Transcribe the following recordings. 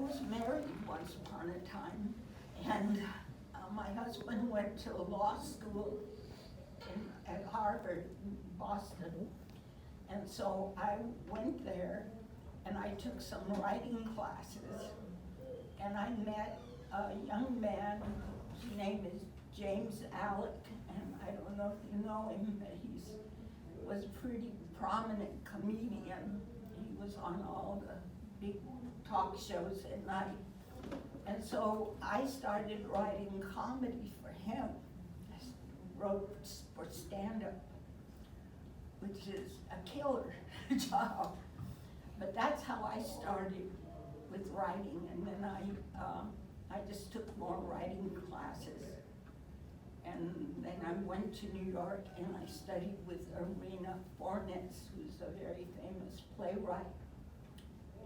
was married once upon a time, and my husband went to law school at Harvard, in Boston. And so I went there and I took some writing classes, and I met a young man, his name is James Alec, and I don't know if you know him, but he was a pretty prominent comedian. He was on all the big talk shows at night. And so I started writing comedy for him. I wrote for stand-up, which is a killer job. But that's how I started with writing, and then I just took more writing classes. And then I went to New York and I studied with Irina Fornitz, who's a very famous playwright.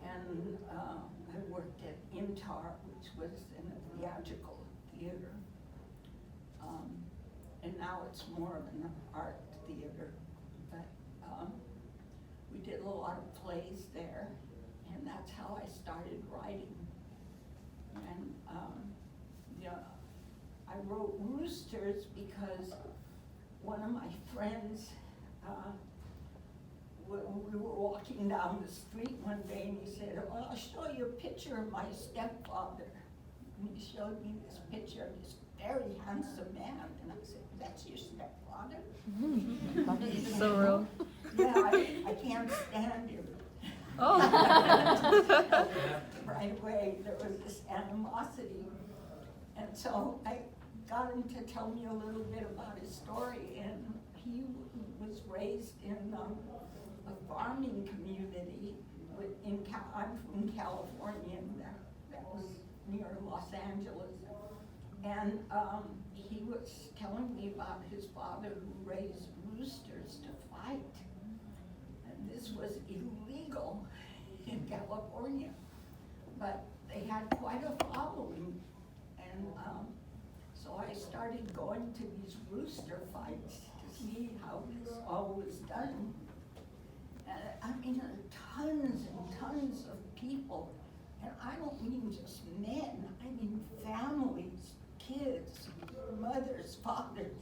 And I worked at IMTAR, which was in a theatrical theater. And now it's more of an art theater. But we did a lot of plays there, and that's how I started writing. And I wrote Roosters because one of my friends, we were walking down the street one day, and he said, "Well, I'll show you a picture of my stepfather." And he showed me this picture of this very handsome man, and I said, "That's your stepfather?" So real. Yeah, I can't stand him. Oh. Right away, there was this animosity. And so I got him to tell me a little bit about his story, and he was raised in a farming community I'm from California, and that was near Los Angeles. And he was telling me about his father who raised roosters to fight. And this was illegal in California, but they had quite a following. And so I started going to these rooster fights to see how this all was done. And I mean, tons and tons of people. And I don't mean just men, I mean families, kids, mothers, fathers.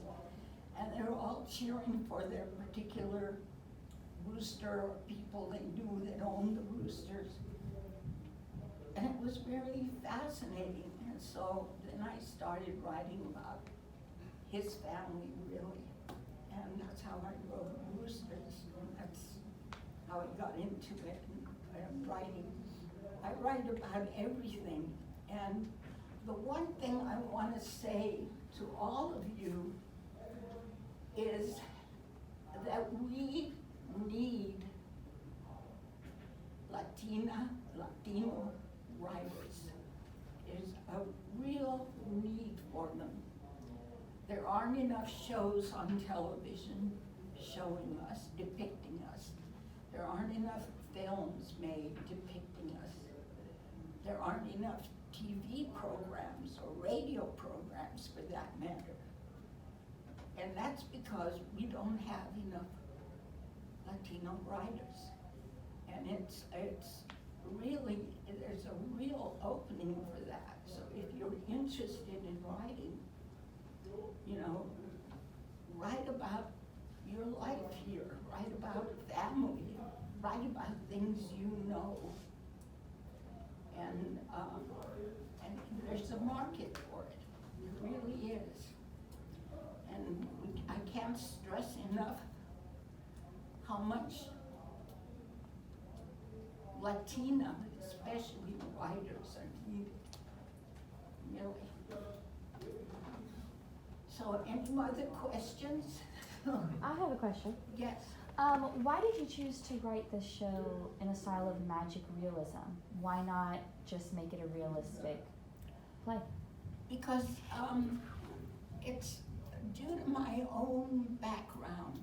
And they're all cheering for their particular rooster or people they knew that owned the roosters. And it was very fascinating. And so then I started writing about his family, really. And that's how I wrote Roosters. And that's how I got into it and writing. I write about everything. And the one thing I want to say to all of you is that we need Latino writers. There's a real need for them. There aren't enough shows on television showing us, depicting us. There aren't enough films made depicting us. There aren't enough TV programs or radio programs for that matter. And that's because we don't have enough Latino writers. And it's really, there's a real opening for that. So if you're interested in writing, write about your life here, write about family, write about things you know. And there's a market for it. There really is. And I can't stress enough how much Latina, especially writers, are needed. Really. So any other questions? I have a question. Yes. Why did you choose to write this show in a style of magic realism? Why not just make it a realistic play? Because it's due to my own background.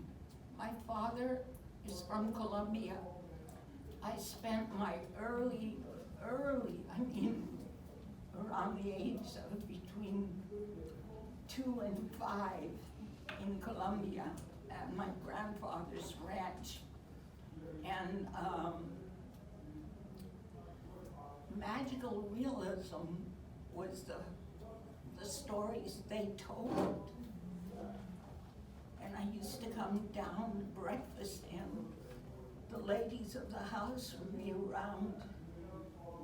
My father is from Colombia. I spent my early, around the age of between 2 and 5 in Colombia at my grandfather's ranch. And magical realism was the stories they told. And I used to come down to breakfast, and the ladies of the house would be around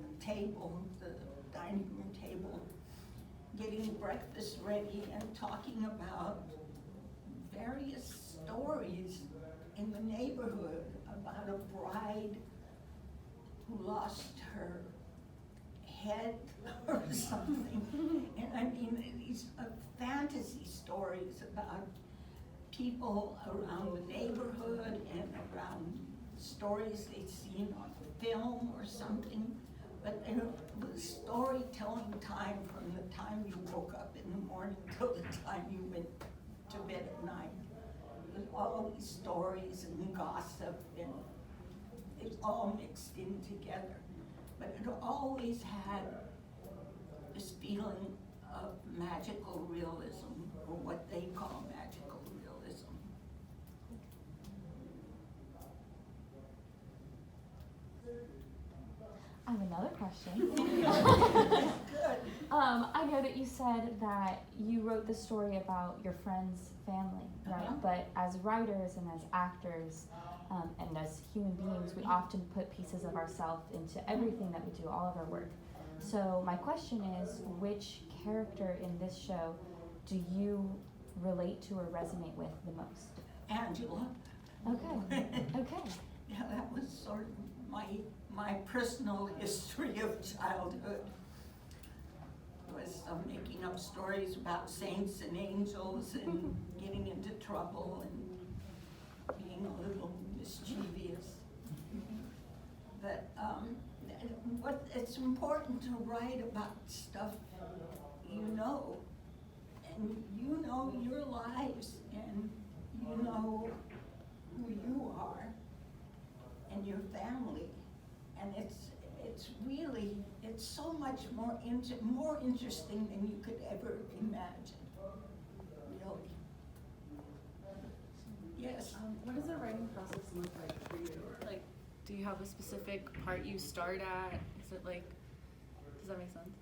the table, the dining room table, getting breakfast ready and talking about various stories in the neighborhood about a bride who lost her head or something. And I mean, these fantasy stories about people around the neighborhood and around stories they'd seen on film or something. But it was storytelling time from the time you woke up in the morning till the time you went to bed at night. With all these stories and gossip, and it was all mixed in together. But it always had this feeling of magical realism, or what they call magical realism. I have another question. Good. I know that you said that you wrote the story about your friend's family, right? Uh-huh. But as writers and as actors, and as human beings, we often put pieces of ourselves into everything that we do, all of our work. So my question is, which character in this show do you relate to or resonate with the most? Angela. Okay. Okay. Yeah, that was sort of my personal history of childhood. Was making up stories about saints and angels and getting into trouble and being a little mischievous. But it's important to write about stuff you know, and you know your lives, and you know who you are and your family, and it's so much more interesting than you could ever imagine, really. Yes. What does the writing process look like for you? Like, do you have a specific part you start at? Is it like, does that make sense?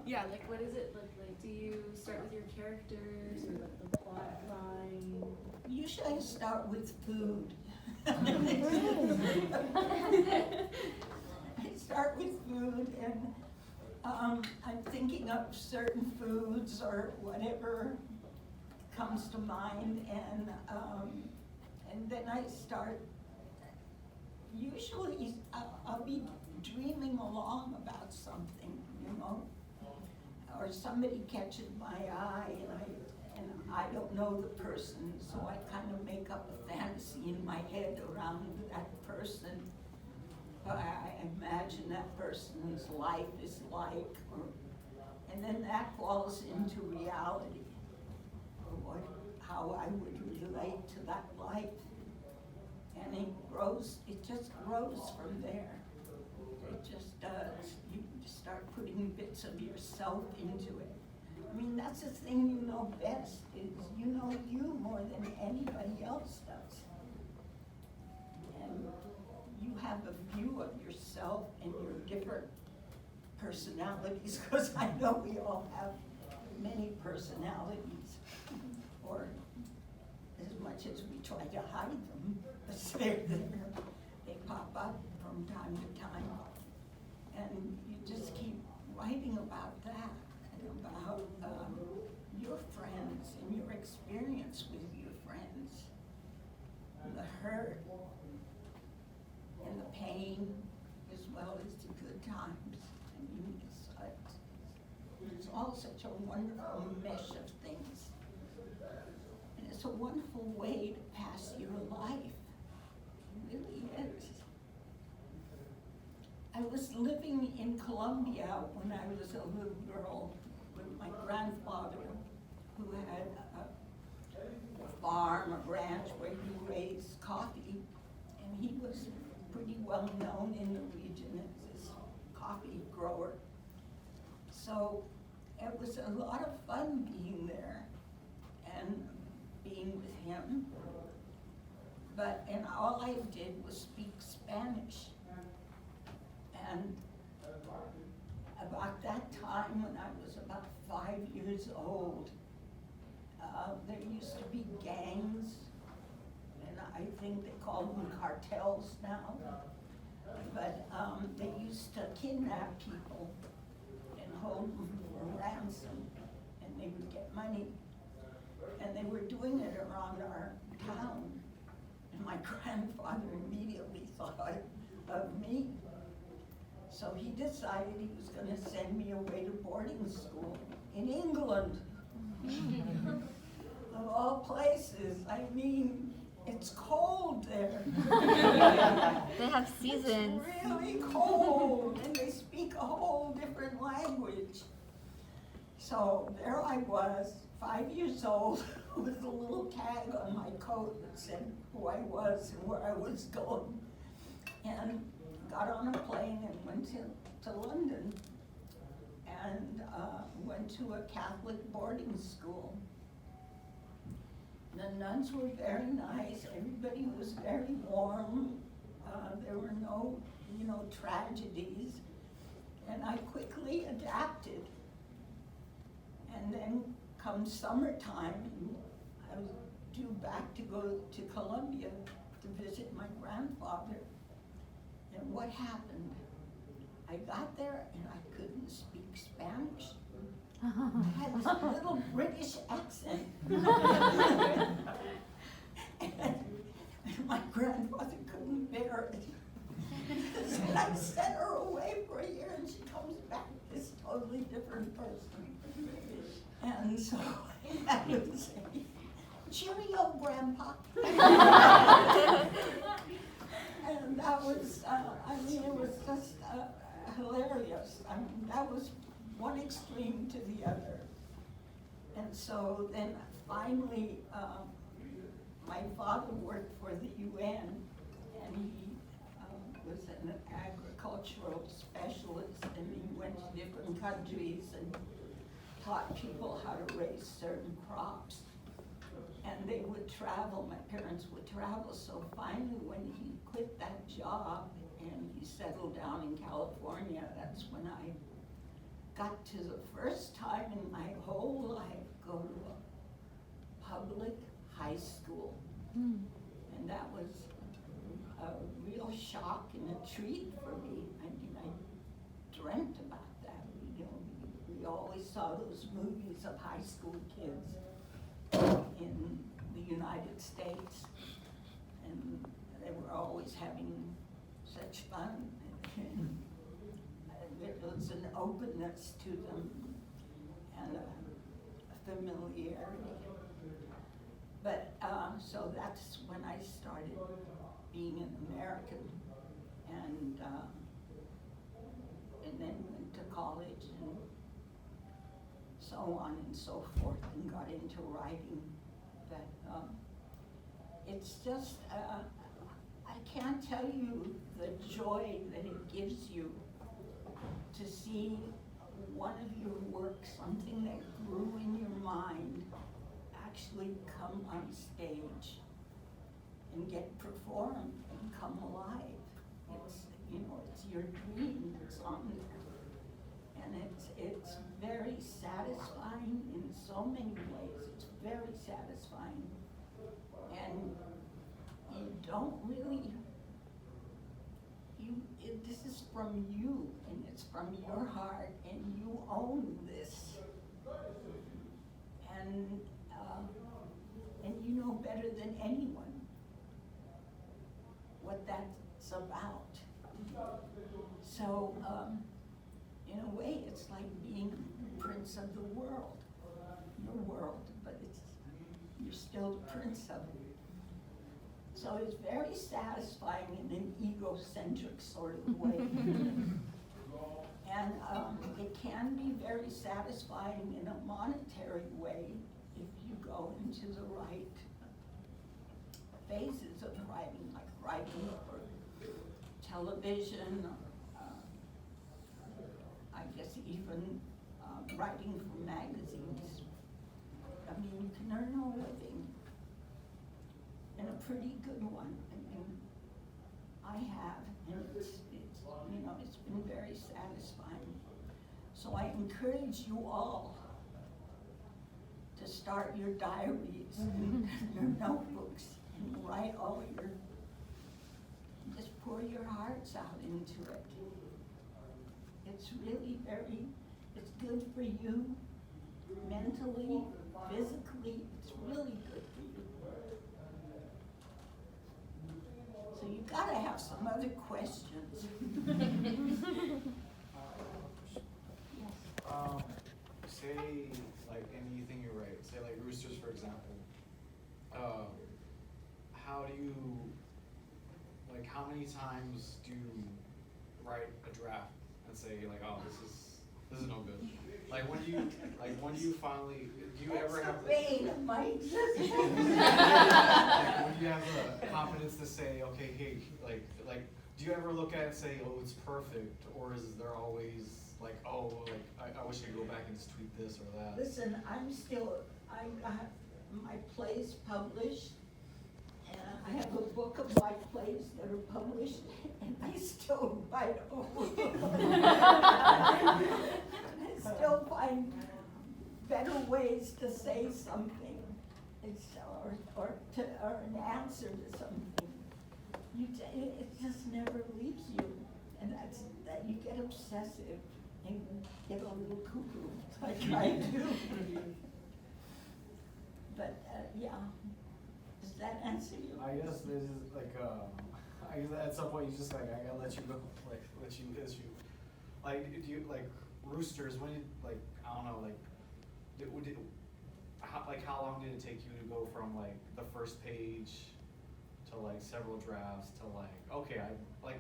Yeah, like what does it look like? Do you start with your characters or like the plot line? Usually I start with food. I start with food, and I'm thinking of certain foods or whatever comes to mind, and then I start. Usually I'll be dreaming along about something, you know, or somebody catches my eye, and I don't know the person, so I kind of make up a fantasy in my head around that person. I imagine that person's life is like, and then that falls into reality, or how I would relate to that life. And it just grows from there. It just does. You start putting bits of yourself into it. I mean, that's the thing you know best, is you know you more than anybody else does. And you have a view of yourself and your different personalities, because I know we all have many personalities, or as much as we try to hide them, they're there. They pop up from time to time. And you just keep writing about that, and about your friends and your experience with your friends, and the hurt and the pain, as well as the good times. I mean, it's all such a wonderful mesh of things. And it's a wonderful way to pass your life. It really is. I was living in Colombia when I was a little girl with my grandfather, who had a farm, a ranch where he raised coffee, and he was pretty well known in the region as this coffee grower. So it was a lot of fun being there and being with him. And all I did was speak Spanish. And about that time when I was about 5 years old, there used to be gangs, and I think they call them cartels now, but they used to kidnap people and hold them for ransom, and they would get money. And they were doing it around our town, and my grandfather immediately thought of me. So he decided he was going to send me away to boarding school in England. Of all places, I mean, it's cold there. They have seasons. It's really cold, and they speak a whole different language. So there I was, 5 years old, with a little tag on my coat that said who I was and where I was going. And got on a plane and went to London, and went to a Catholic boarding school. The nuns were very nice, everybody was very warm, there were no, tragedies, and I quickly adapted. And then come summertime, I was due back to go to Colombia to visit my grandfather. And what happened? I got there and I couldn't speak Spanish. I had this little British accent. And my grandfather couldn't bear it. So I sent her away for a year, and she comes back this totally different person. And so I would say, "Cheerio, Grandpa." And that was, it was just hilarious. That was one extreme to the other. And so then finally, my father worked for the UN, and he was an agricultural specialist, and he went to different countries and taught people how to raise certain crops. And they would travel, my parents would travel, so finally when he quit that job and he settled down in California, that's when I got to the first time in my whole life go to a public high school. And that was a real shock and a treat for me. I mean, I dreamt about that. We always saw those movies of high school kids in the United States, and they were always having such fun. And there was an openness to them and a familiarity. But so that's when I started being an American, and then went to college and so on and so forth, and got into writing. But it's just, I can't tell you the joy that it gives you to see one of your works, something that grew in your mind, actually come on stage and get performed and come alive. It's, it's your dream that's on there. And it's very satisfying in so many ways. It's very satisfying. And you don't really, this is from you, and it's from your heart, and you own this. And you know better than anyone what that's about. So, in a way, it's like being prince of the world, your world, but you're still the prince of it. So it's very satisfying in an egocentric sort of way. And it can be very satisfying in a monetary way if you go into the right phases of writing, like writing for television, I guess even writing for magazines. I mean, you can earn a living, and a pretty good one. I mean, I have, and it's it's been very satisfying. So I encourage you all to start your diaries and your notebooks and write all your, just pour your hearts out into it. It's really it's good for you mentally, physically, it's really good for you. So you gotta have some other questions. Say, like, anything you write, say like Roosters, for example, how do you, like, how many times do you write a draft and say, like, oh, this is no good? Like, when do you finally, do you ever have the bane of my existence. like, when you have the confidence to say, okay, hey, like, do you ever look at it and say, oh, it's perfect, or is there always like, oh, like, I wish I could go back and just tweak this or that? Listen, I have my plays published, and I have a book of my plays that are published, and I still write over. I still find better ways to say something, or an answer to something. It just never leaves you, and that you get obsessive and get a little cuckoo, like I do. But yeah, does that answer you? I guess this is like, I guess at some point you just like, I gotta let you go, like, let you issue. Like, do you, like, Roosters, when you, like, I don't know, like, how long did it take you to go from, like, the first page to, like, several drafts to, like, okay,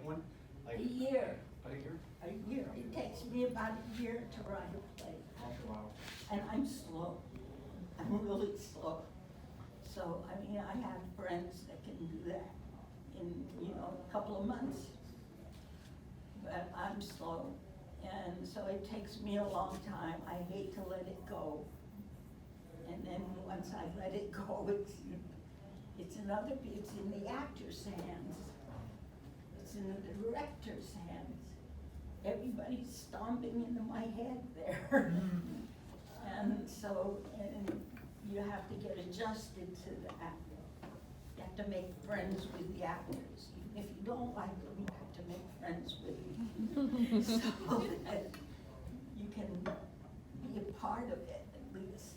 when, like. A year. A year? A year. It takes me about a year to write a play. Okay, wow. And I'm slow. I'm really slow. So, I mean, I have friends that can do that in, a couple of months. But I'm slow. And so it takes me a long time. I hate to let it go. And then once I let it go, it's in the actor's hands. It's in the director's hands. Everybody's stomping into my head there. And so, you have to get adjusted to that. You have to make friends with the actors. If you don't like them, you have to make friends with them. So that you can be a part of it at least.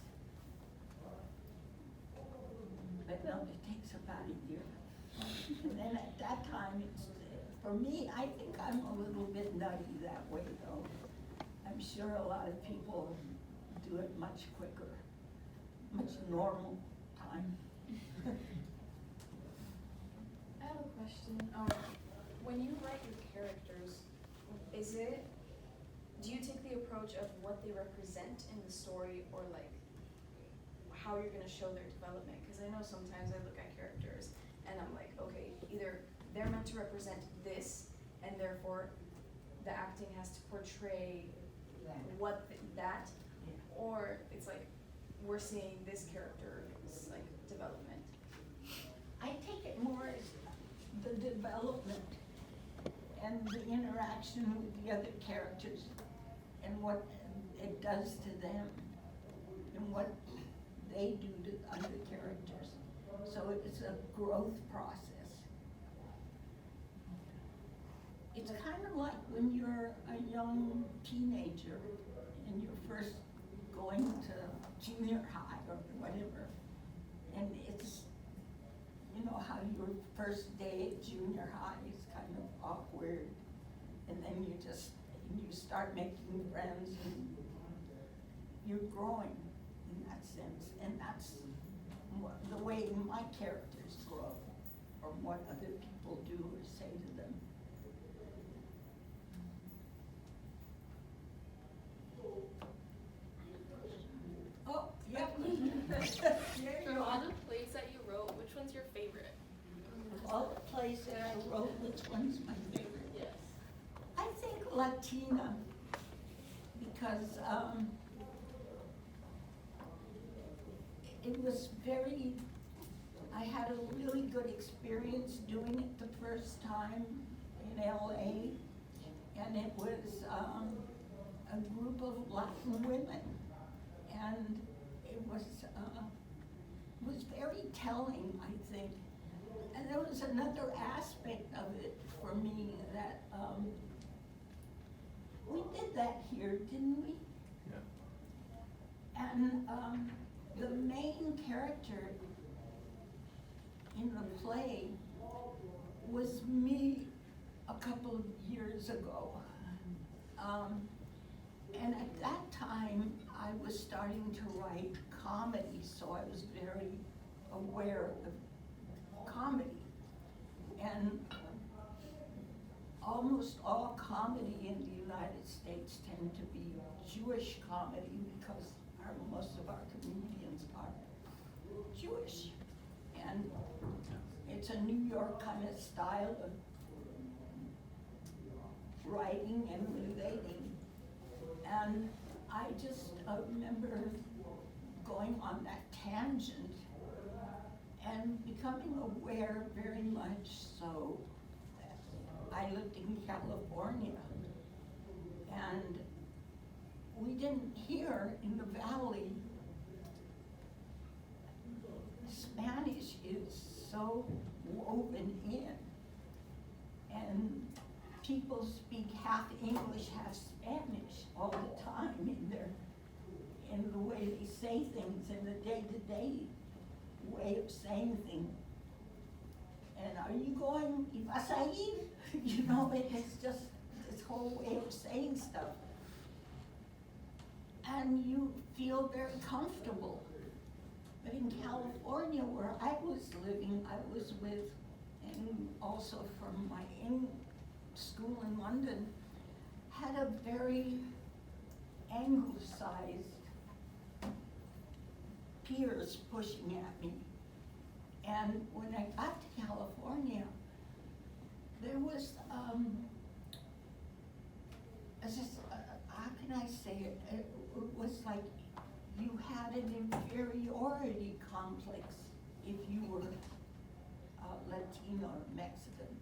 But no, it takes about a year. And then at that time, for me, I think I'm a little bit nutty that way though. I'm sure a lot of people do it much quicker, much normal time. I have a question. When you write your characters, do you take the approach of what they represent in the story, or like how you're gonna show their development? Because I know sometimes I look at characters and I'm like, okay, either they're meant to represent this, and therefore the acting has to portray that, or it's like we're seeing this character's like development. I take it more as the development and the interaction with the other characters and what it does to them and what they do to other characters. So it's a growth process. It's kind of like when you're a young teenager and you're first going to junior high or whatever, and it's, how your first day at junior high is kind of awkward, and then you start making friends and you're growing in that sense, and that's the way my characters grow from what other people do or say to them. Oh, yeah. From all the plays that you wrote, which one's your favorite? All the plays that I wrote, which one's my favorite? Yes. I think Latina, because it was I had a really good experience doing it the first time in LA, and it was a group of Latin women, and it was very telling, I think. And there was another aspect of it for me that we did that here, didn't we? Yeah. And the main character in the play was me a couple of years ago. And at that time, I was starting to write comedy, so I was very aware of comedy. And almost all comedy in the United States tend to be Jewish comedy because most of our comedians are Jewish. And it's a New York kind of style of writing and relating. And I just remember going on that tangent and becoming aware very much so that I lived in California. And we didn't hear in the valley, Spanish is so woven in. And people speak half English, half Spanish all the time in the way they say things, in the day-to-day way of saying things. And are you going, ¿y vas a ir? You know, it's just this whole way of saying stuff. And you feel very comfortable. But in California, where I was living, I was with, and also from my school in London, had a very anglicized peers pushing at me. And when I got to California, there was, how can I say it? It was like you had an inferiority complex if you were Latino or Mexican.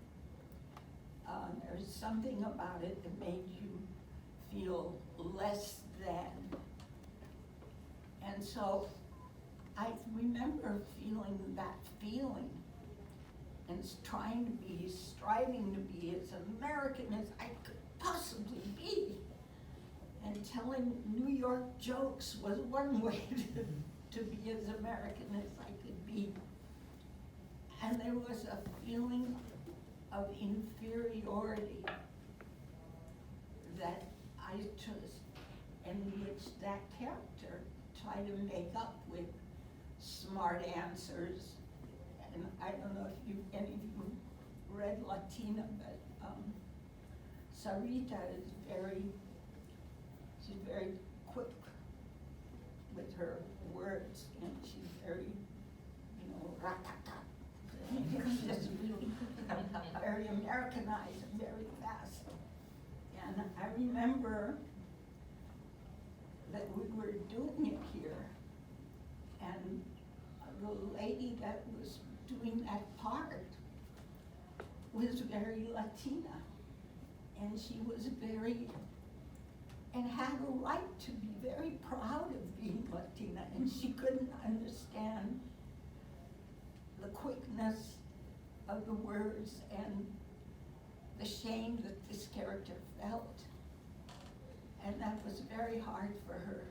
There's something about it that made you feel less than. And so I remember feeling that feeling and striving to be as American as I could possibly be. And telling New York jokes was one way to be as American as I could be. And there was a feeling of inferiority that I just, in which that character tried to make up with smart answers. And I don't know if any of you read Latina, but Sarita is she's very quick with her words, and she's very, ratata. Just really very Americanized and very fast. And I remember that we were doing it here, and the lady that was doing that part was very Latina, and she was and had a right to be very proud of being Latina, and she couldn't understand the quickness of the words and the shame that this character felt. And that was very hard for her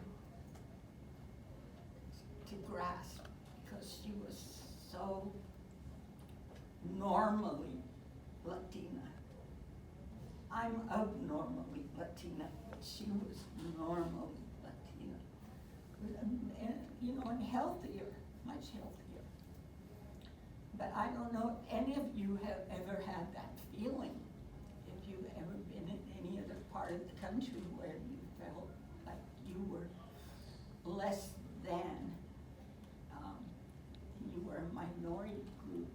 to grasp, because she was so normally Latina. I'm abnormally Latina, but she was normally Latina. And healthier, much healthier. But I don't know if any of you have ever had that feeling, if you've ever been in any other part of the country where you felt like you were less than, you were a minority group.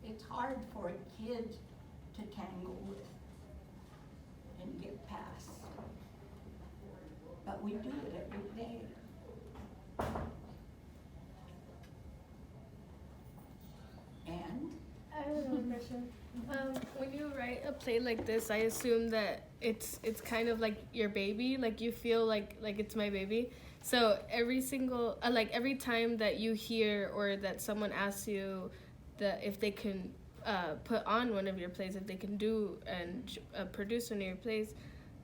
It's hard for a kid to tangle with and get past. But we do it every day. And? I have another question. When you write a play like this, I assume that it's kind of like your baby. Like you feel like it's my baby. So every single every time that you hear or that someone asks you that if they can put on one of your plays, if they can do and produce one of your plays,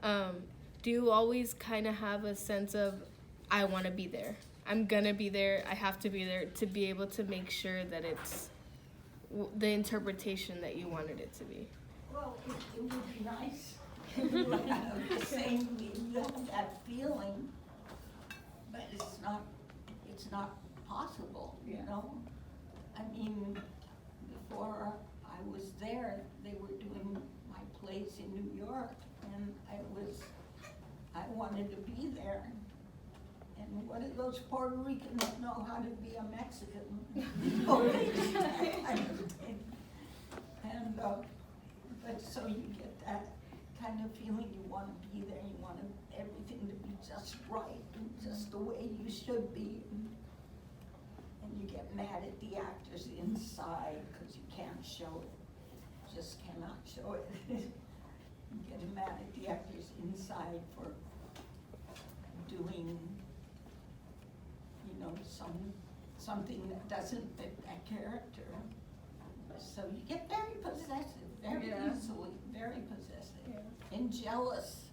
do you always kind of have a sense of I want to be there? I'm gonna be there. I have to be there to be able to make sure that it's the interpretation that you wanted it to be. Well, it would be nice if you have the same, you have that feeling, but it's not possible, you know? I mean, before I was there, they were doing my plays in New York, and I wanted to be there. And what do those Puerto Ricans know how to be a Mexican? And, but so you get that kind of feeling, you wanna be there, you want everything to be just right, and just the way you should be. And you get mad at the actors inside, cause you can't show it, just cannot show it. You get mad at the actors inside for doing, you know, something that doesn't fit that character. So you get very possessive, very easily, very possessive. Yeah. And jealous.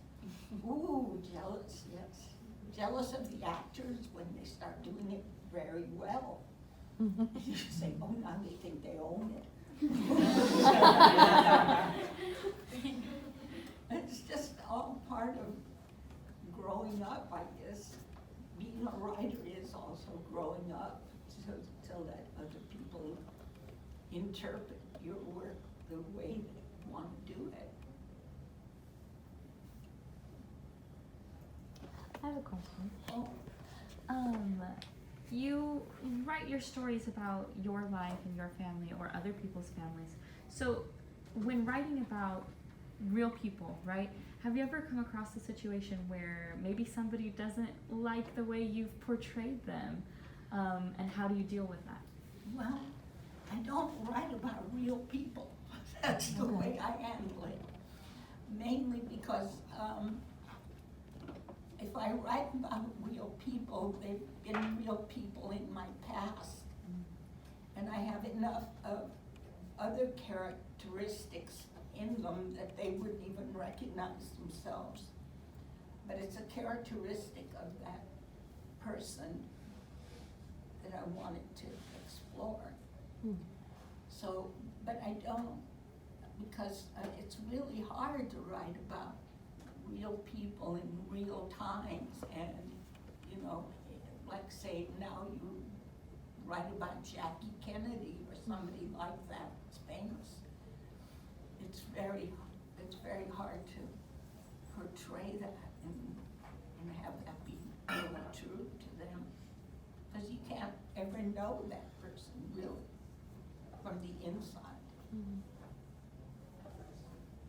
Ooh, jealous, yes. Jealous of the actors when they start doing it very well. You say, oh, now they think they own it. It's just all part of growing up, I guess. Being a writer is also growing up so that other people interpret your work the way they want to do it. I have a question. Oh, You write your stories about your life and your family or other people's families. So when writing about real people, right, have you ever come across a situation where maybe somebody doesn't like the way you've portrayed them? And how do you deal with that? well, I don't write about real people. That's the way I handle it. Mainly because if I write about real people, they've been real people in my past. And I have enough of other characteristics in them that they wouldn't even recognize themselves. But it's a characteristic of that person that I wanted to explore. So, but I don't, because it's really hard to write about real people in real times, and, you know, like say now you write about Jackie Kennedy or somebody like that that's famous. It's very hard to portray that and have that be really true to them, because you can't ever know that person really from the inside.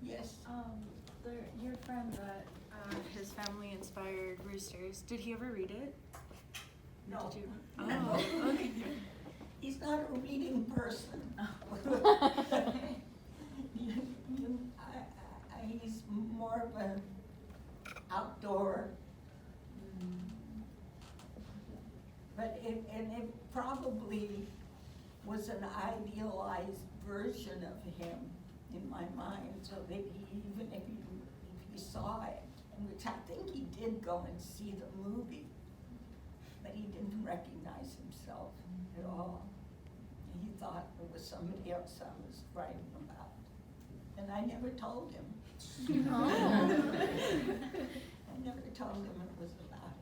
Yes. Your friend that his family inspired roosters. Did he ever read it? No. Did you? Oh, okay. He's not a reading person. He's more of an outdoor. But it probably was an idealized version of him in my mind, so that even if he saw it, which I think he did go and see the movie, but he didn't recognize himself at all. He thought it was somebody else I was writing about, and I never told him. I never told him it was about